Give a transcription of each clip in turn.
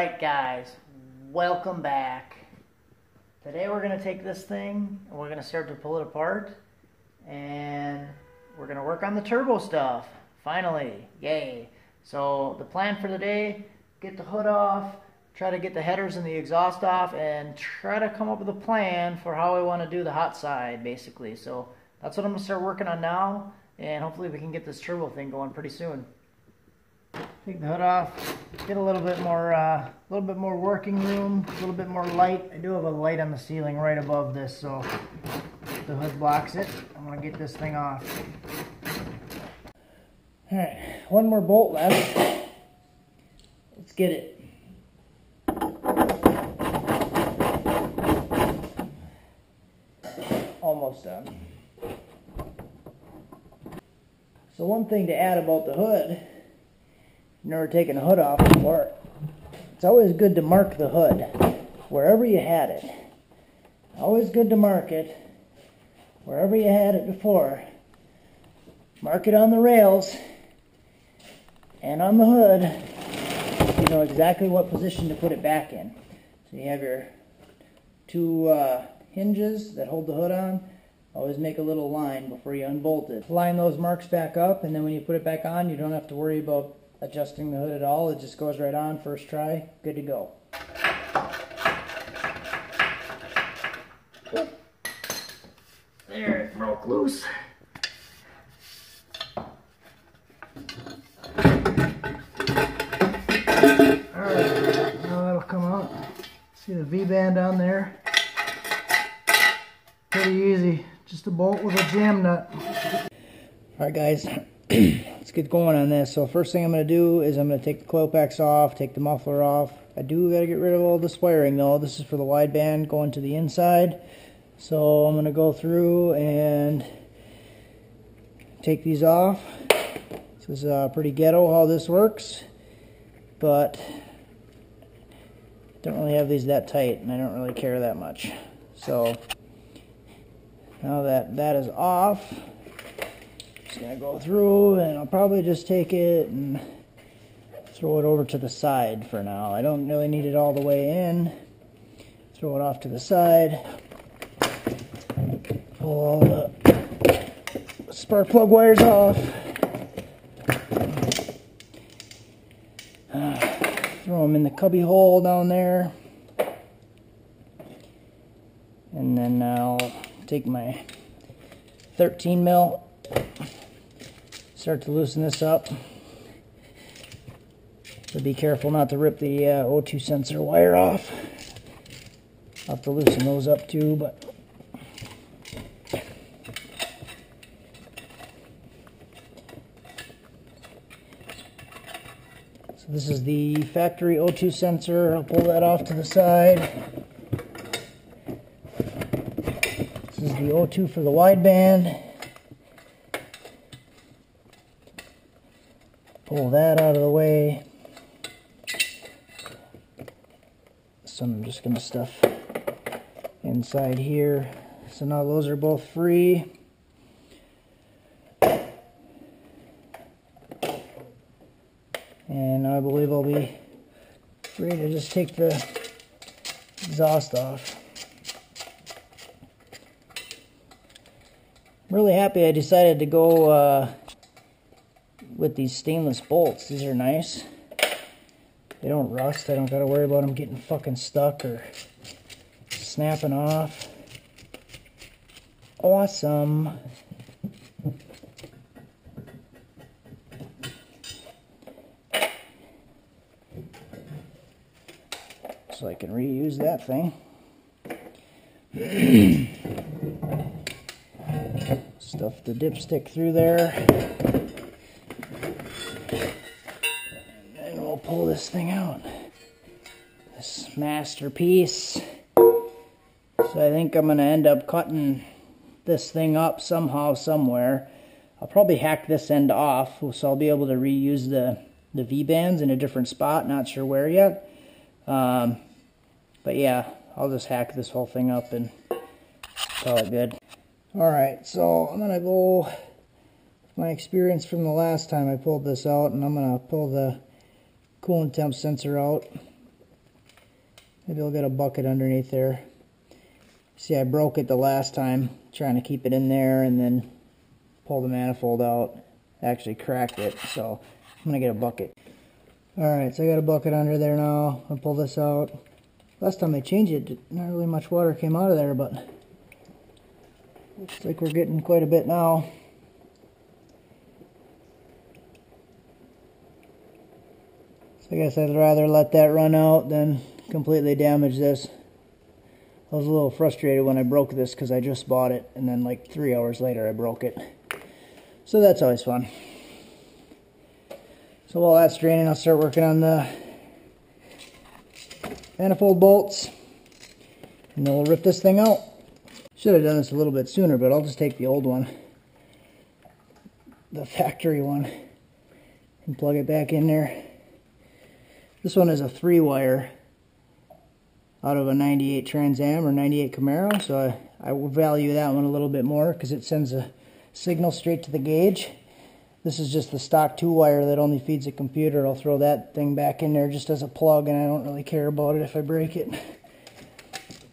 Alright guys, welcome back. Today we're going to take this thing and we're going to start to pull it apart and we're going to work on the turbo stuff. Finally, yay. So the plan for the day, get the hood off, try to get the headers and the exhaust off, and try to come up with a plan for how I want to do the hot side basically. So that's what I'm going to start working on now, and hopefully we can get this turbo thing going pretty soon. Take the hood off, get a little bit more working room, a little bit more light. I do have a light on the ceiling right above this, so the hood blocks it. I'm going to get this thing off. Alright, one more bolt left. Let's get it. Almost done. So one thing to add about the hood, never taken the hood off before, it's always good to mark the hood wherever you had it. Always good to mark it wherever you had it before. Mark it on the rails and on the hood. You know exactly what position to put it back in. So you have your two hinges that hold the hood on. Always make a little line before you unbolt it. Line those marks back up, and then when you put it back on, you don't have to worry about adjusting the hood at all. It just goes right on first try. Good to go. There, it broke loose. Alright, now that'll come out. See the V-band on there? Pretty easy. Just a bolt with a jam nut. Alright guys, let's get going on this. So first thing I'm going to do is I'm going to take the coil packs off, take the muffler off. I do got to get rid of all this wiring though. This is for the wideband going to the inside. So I'm going to go through and take these off. This is pretty ghetto how this works, but I don't really have these that tight and I don't really care that much. So now that that is off, just going to go through and I'll probably just take it and throw it over to the side for now. I don't really need it all the way in. Throw it off to the side. Pull all the spark plug wires off. Throw them in the cubby hole down there. And then I'll take my 13 mil, start to loosen this up. So be careful not to rip the O2 sensor wire off. I'll have to loosen those up too, but so this is the factory O2 sensor. I'll pull that off to the side. This is the O2 for the wideband. Pull that out of the way. So I'm just going to stuff inside here. So now those are both free. And I believe I'll be free to just take the exhaust off. I'm really happy I decided to go with these stainless bolts. These are nice. They don't rust. I don't gotta worry about them getting fucking stuck or snapping off. Awesome. So I can reuse that thing. Stuff the dipstick through there. And we'll pull this thing out. This masterpiece. So I think I'm going to end up cutting this thing up somehow, somewhere. I'll probably hack this end off, so I'll be able to reuse the V-bands in a different spot. Not sure where yet. But yeah, I'll just hack this whole thing up and call it good. Alright, so I'm going to go with my experience from the last time I pulled this out, and I'm going to pull the coolant temp sensor out. Maybe I'll get a bucket underneath there. See, I broke it the last time trying to keep it in there and then pull the manifold out. I actually cracked it, so I'm going to get a bucket. Alright, so I got a bucket under there now. I'll pull this out. Last time I changed it, not really much water came out of there, but looks like we're getting quite a bit now. So I guess I'd rather let that run out than completely damage this. I was a little frustrated when I broke this because I just bought it and then like 3 hours later I broke it. So that's always fun. So while that's draining, I'll start working on the manifold bolts and then we'll rip this thing out. Should have done this a little bit sooner, but I'll just take the old one, the factory one, and plug it back in there. This one is a 3-wire out of a 98 Trans Am or 98 Camaro, so I will value that one a little bit more because it sends a signal straight to the gauge. This is just the stock 2-wire that only feeds a computer. I'll throw that thing back in there just as a plug, and I don't really care about it if I break it.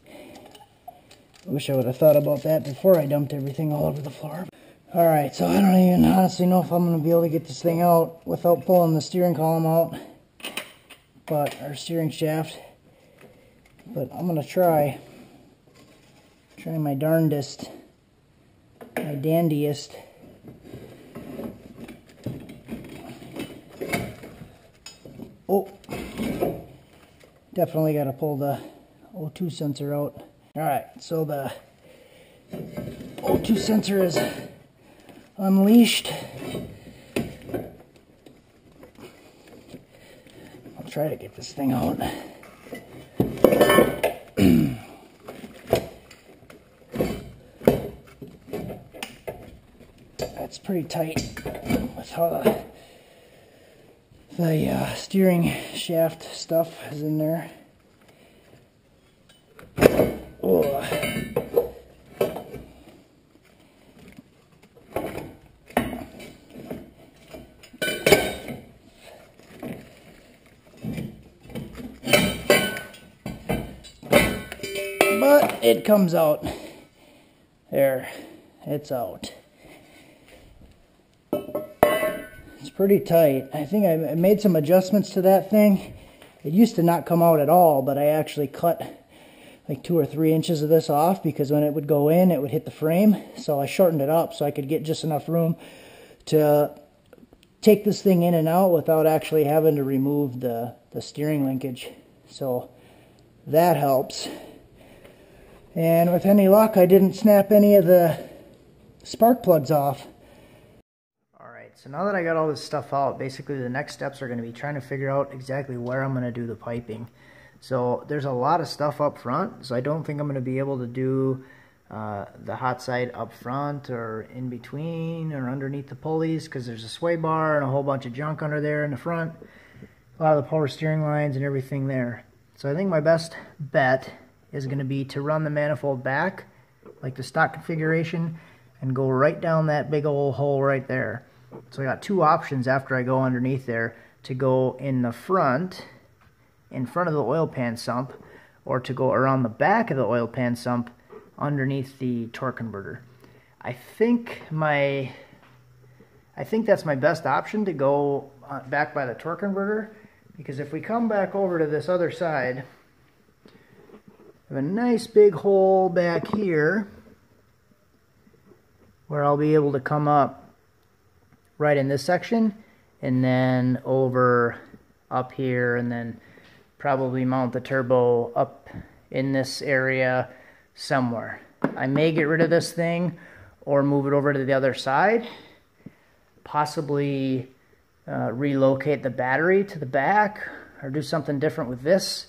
I wish I would have thought about that before I dumped everything all over the floor. Alright, so I don't even honestly know if I'm going to be able to get this thing out without pulling the steering column out, our steering shaft. But I'm going to try my darndest, my dandiest. Oh, definitely got to pull the O2 sensor out. Alright, so the O2 sensor is unleashed. I'll try to get this thing out. That's pretty tight with how the steering shaft stuff is in there. Oh. But it comes out. There, it's out. It's pretty tight. I think I made some adjustments to that thing. It used to not come out at all, but I actually cut like 2 or 3 inches of this off because when it would go in, it would hit the frame. So I shortened it up so I could get just enough room to take this thing in and out without actually having to remove the steering linkage. So that helps. And with any luck, I didn't snap any of the spark plugs off. Alright, so now that I got all this stuff out, basically the next steps are going to be trying to figure out exactly where I'm going to do the piping. So there's a lot of stuff up front, so I don't think I'm going to be able to do the hot side up front or in between or underneath the pulleys because there's a sway bar and a whole bunch of junk under there in the front. A lot of the power steering lines and everything there. So I think my best bet is going to be to run the manifold back like the stock configuration and go right down that big old hole right there. So I got 2 options after I go underneath there, to go in the front, in front of the oil pan sump, or to go around the back of the oil pan sump underneath the torque converter. I think that's my best option, to go back by the torque converter, because if we come back over to this other side, I have a nice big hole back here where I'll be able to come up right in this section and then over up here and then probably mount the turbo up in this area somewhere. I may get rid of this thing or move it over to the other side, possibly relocate the battery to the back or do something different with this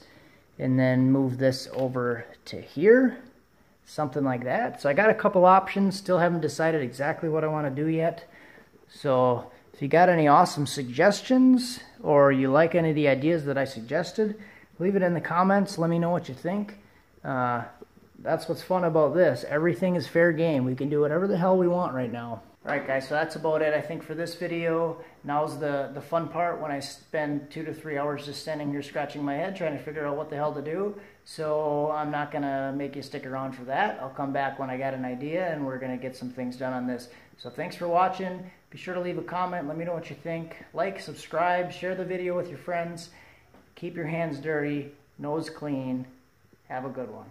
and then move this over to here, something like that. So I got a couple options, still haven't decided exactly what I want to do yet. So if you got any awesome suggestions or you like any of the ideas that I suggested, leave it in the comments. Let me know what you think. That's what's fun about this. Everything is fair game. We can do whatever the hell we want right now. Alright guys, so that's about it I think for this video. Now's the fun part when I spend 2 to 3 hours just standing here scratching my head trying to figure out what the hell to do. So I'm not going to make you stick around for that. I'll come back when I got an idea and we're going to get some things done on this. So thanks for watching. Be sure to leave a comment. Let me know what you think. Like, subscribe, share the video with your friends. Keep your hands dirty, nose clean. Have a good one.